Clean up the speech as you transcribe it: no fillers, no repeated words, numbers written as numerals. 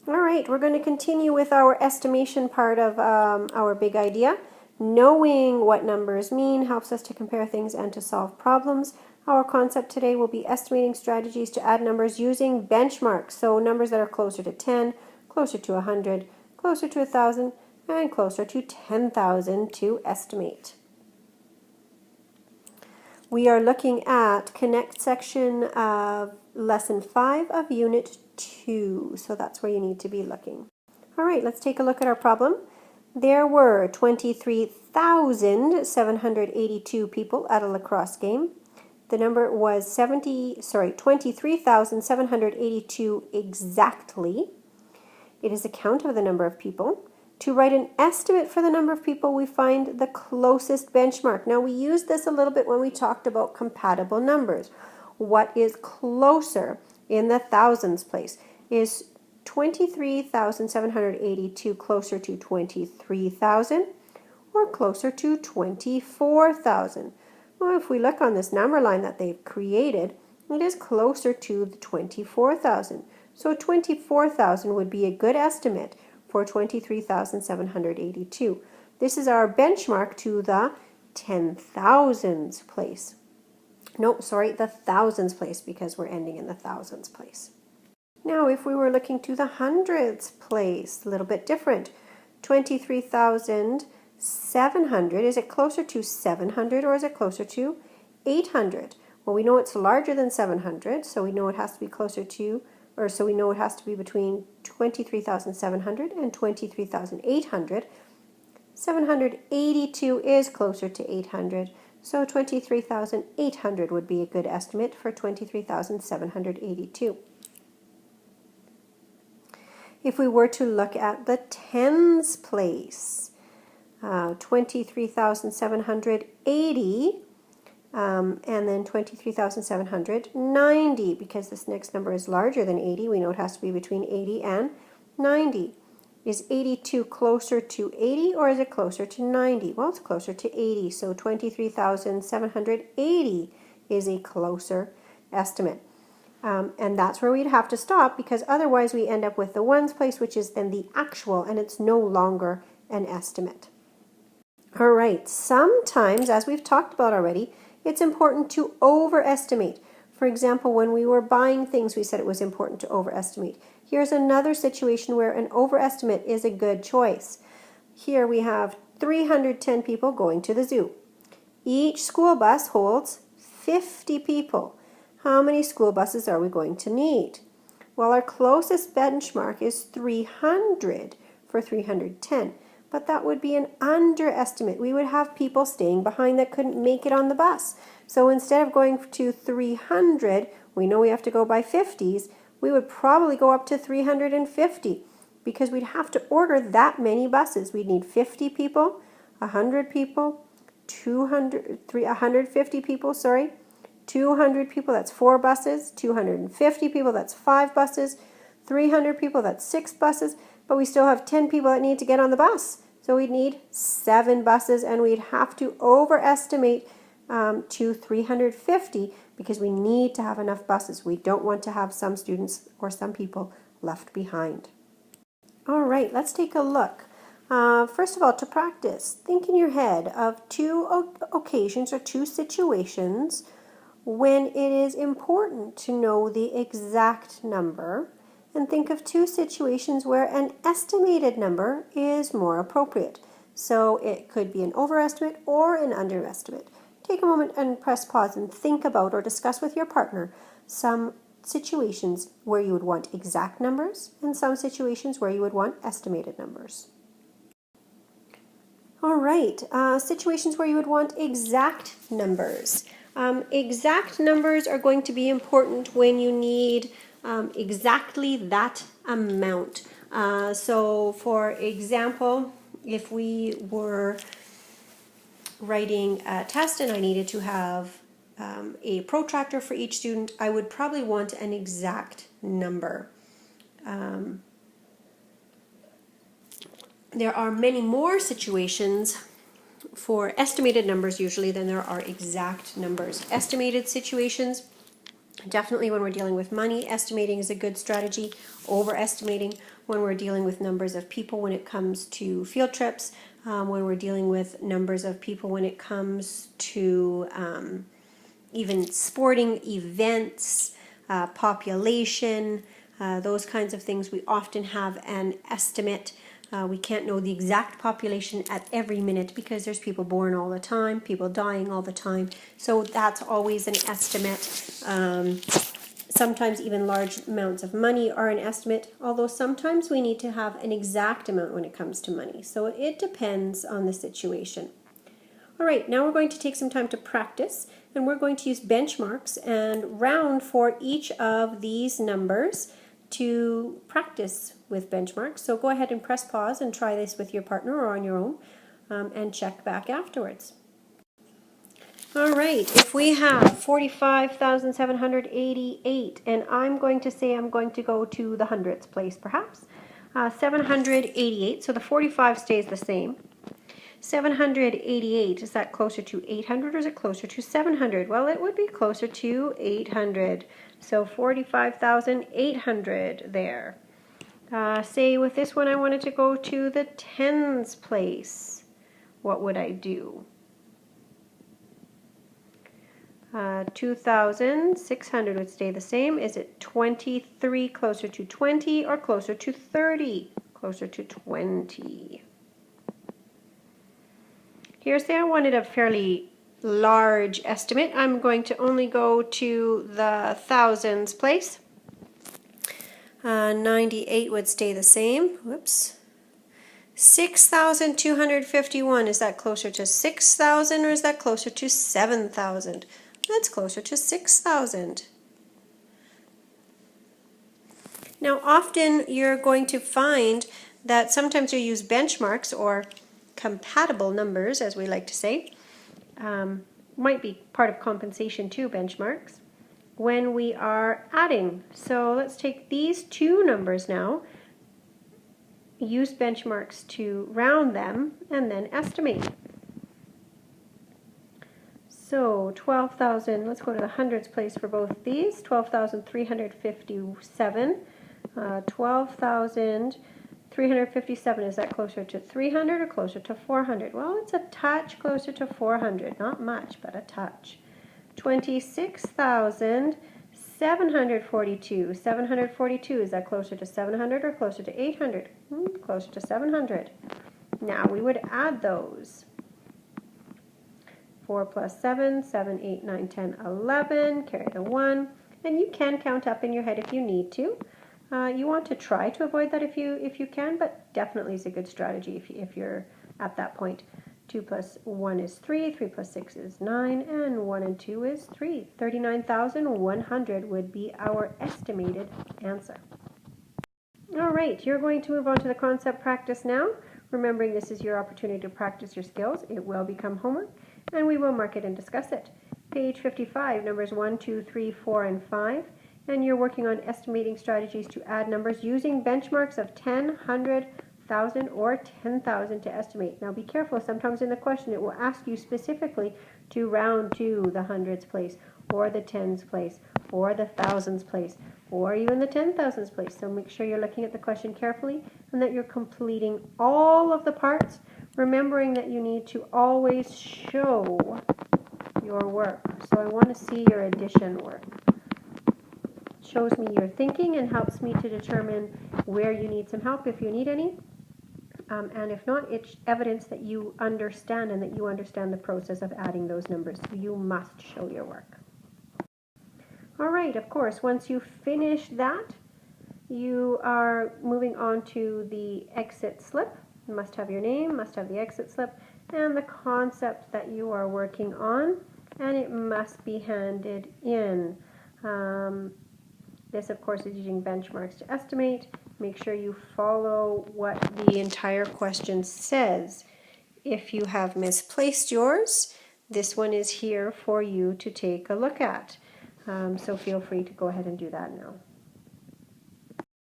All right, we're going to continue with our estimation part of our big idea. Knowing what numbers mean helps us to compare things and to solve problems. Our concept today will be estimating strategies to add numbers using benchmarks. So numbers that are closer to 10, closer to 100, closer to 1,000, and closer to 10,000 to estimate. We are looking at Connect section of Lesson 5 of Unit 2. So that's where you need to be looking. All right, let's take a look at our problem. There were 23,782 people at a lacrosse game. The number was 23,782 exactly. It is a count of the number of people. To write an estimate for the number of people, we find the closest benchmark. Now, we used this a little bit when we talked about compatible numbers. What is closer in the thousands place? Is 23,782 closer to 23,000 or closer to 24,000? Well, if we look on this number line that they've created, it is closer to the 24,000. So 24,000 would be a good estimate for 23,782. This is our benchmark to the 10,000s place. No, sorry, the thousands place, because we're ending in the thousands place. Now, if we were looking to the hundreds place, a little bit different. 23,700, is it closer to 700 or is it closer to 800? Well, we know it's larger than 700, so we know it has to be closer to, or so we know it has to be between 23,700 and 23,800. 782 is closer to 800, so 23,800 would be a good estimate for 23,782. If we were to look at the tens place, 23,780, and then 23,790, because this next number is larger than 80, we know it has to be between 80 and 90. Is 82 closer to 80 or is it closer to 90? Well, it's closer to 80, so 23,780 is a closer estimate. And that's where we'd have to stop, because otherwise we end up with the ones place, which is then the actual, and it's no longer an estimate. All right, sometimes, as we've talked about already, it's important to overestimate. For example, when we were buying things, we said it was important to overestimate. Here's another situation where an overestimate is a good choice. Here we have 310 people going to the zoo. Each school bus holds 50 people. How many school buses are we going to need? Well, our closest benchmark is 300 for 310, but that would be an underestimate. We would have people staying behind that couldn't make it on the bus. So instead of going to 300, we know we have to go by 50s, we would probably go up to 350, because we'd have to order that many buses. We'd need 50 people, 100 people, 150 people, 200 people, that's 4 buses, 250 people, that's 5 buses, 300 people, that's 6 buses, but we still have 10 people that need to get on the bus. So we'd need 7 buses, and we'd have to overestimate to 350, because we need to have enough buses. We don't want to have some students or some people left behind. All right, let's take a look. First of all, to practice, think in your head of 2 occasions or 2 situations when it is important to know the exact number, and think of 2 situations where an estimated number is more appropriate. So it could be an overestimate or an underestimate. Take a moment and press pause and think about or discuss with your partner some situations where you would want exact numbers and some situations where you would want estimated numbers. All right, situations where you would want exact numbers. Exact numbers are going to be important when you need exactly that amount. So for example, if we were writing a test and I needed to have a protractor for each student, I would probably want an exact number. There are many more situations for estimated numbers usually than there are exact numbers. Estimated situations Definitely when we're dealing with money, estimating is a good strategy. Overestimating when we're dealing with numbers of people when it comes to field trips, when we're dealing with numbers of people when it comes to even sporting events, population, those kinds of things. We often have an estimate. We can't know the exact population at every minute because there's people born all the time, people dying all the time. So that's always an estimate. Sometimes even large amounts of money are an estimate, although sometimes we need to have an exact amount when it comes to money. So it depends on the situation. All right, now we're going to take some time to practice, and we're going to use benchmarks and round for each of these numbers to practice with benchmarks. So go ahead and press pause and try this with your partner or on your own, and check back afterwards. All right, if we have 45,788, and I'm going to say I'm going to go to the hundreds place perhaps, 788, so the 45 stays the same. 788, is that closer to 800 or is it closer to 700? Well, it would be closer to 800. So 45,800 there. Say with this one I wanted to go to the tens place. What would I do? 2,600 would stay the same. Is it 23 closer to 20 or closer to 30? Closer to 20. Here, say I wanted a fairly large estimate. I'm going to only go to the thousands place. 98 would stay the same. Whoops. 6,251. Is that closer to 6,000 or is that closer to 7,000? That's closer to 6,000. Now, often you're going to find that sometimes you use benchmarks or compatible numbers, as we like to say, might be part of compensation too, benchmarks, when we are adding. So let's take these two numbers now, use benchmarks to round them, and then estimate. So 12,000, let's go to the hundreds place for both of these, 12,357, 12,357, is that closer to 300 or closer to 400? Well, it's a touch closer to 400, not much, but a touch. 26,742, 742, is that closer to 700 or closer to 800? Closer to 700. Now we would add those. 4 plus 7, 7, 8, 9, 10, 11, carry the 1, and you can count up in your head if you need to. You want to try to avoid that if you can, but definitely is a good strategy if you're at that point. 2 plus 1 is 3, 3 plus 6 is 9, and 1 and 2 is 3. 39,100 would be our estimated answer. All right, you're going to move on to the concept practice now. Remembering this is your opportunity to practice your skills. It will become homework, and we will mark it and discuss it. Page 55, numbers 1, 2, 3, 4, and 5. And you're working on estimating strategies to add numbers using benchmarks of 10, 100, 1,000, or 10,000 to estimate. Now be careful, sometimes in the question it will ask you specifically to round to the hundreds place, or the tens place, or the thousands place, or even the 10,000s place. So make sure you're looking at the question carefully and that you're completing all of the parts, remembering that you need to always show your work. So I want to see your addition work. Shows me your thinking and helps me to determine where you need some help if you need any. And if not, it's evidence that you understand and that you understand the process of adding those numbers. So you must show your work. All right, of course, once you finish that, you are moving on to the exit slip. You must have your name, must have the exit slip, and the concept that you are working on, and it must be handed in. This, of course, is using benchmarks to estimate. Make sure you follow what the entire question says. If you have misplaced yours, this one is here for you to take a look at. So feel free to go ahead and do that now.